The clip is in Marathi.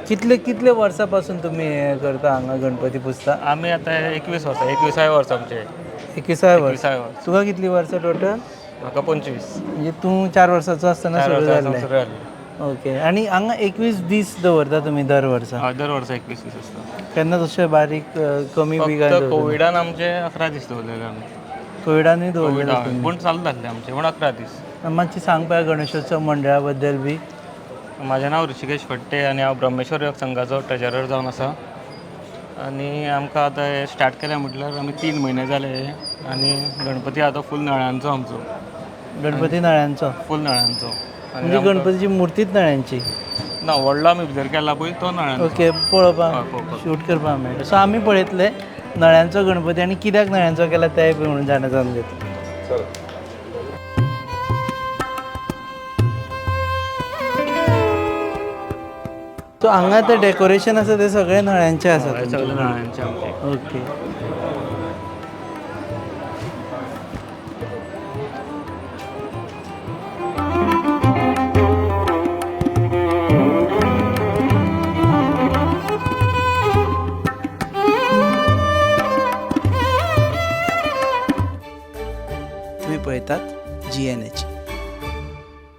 कितले कितले वर्सापासून तुम्ही हे करता हांगा गणपती पुजता? आमी आता 21 वर्सां 21 वर्स आमचे 21 वर्स. 21 वर्स तुका कितली वर्सां टोटल? म्हाका 25 म्हणजे तू 4 वर्साचो असताना 4 सुरू वर्सां जाल्लें. सुरू जाली ओके. आणि हांगा 21 दीस दवरता तुमी दर वर्सा? दर वर्सा 21 दीस आसता. केन्ना तशें बारीक कमी बी काय फक्त दवरता? कोविडान आमचे 11 दीस दवरलेले आमी. कोविडानूय कोविड दवरलेलो तुमी? पूण चालू जाल्ले आमचे पूण 11 दीस. मातशें सांग पळोवया गणेशोत्सव मंडळा बद्दल बी. म्हाजें नांव ऋषिकेश फडते आनी हांव ब्रह्मेश्वर योग संघाचो ट्रेजरर जावन आसा. आनी आमकां आतां हे स्टार्ट केलें म्हटल्यार आमी 3 म्हयने जाले आनी गणपती आतां फूल नळ्यांचो आमचो. गणपती नळ्यांचो? फूल नळ्यांचो. म्हणजे गणपतीची मुर्तीच नळ्यांची? ना व्हडलो आमी भितर केला पळय तो नळ्यांचो. ओके. पळोवपाक शूट करपाक मेळटा. सो आमी पळयतले नळ्यांचो गणपती आनी कित्याक नळ्यांचो केला तेंय बी म्हणून जाणून घेतले. सो हांगा तें डेकोरेशन आसा तें सगळें नळ्यांचें आसा हे तुमचें? सगळे नळ्यांचे आमचे. ओके. तुम्ही पळयतात GNH.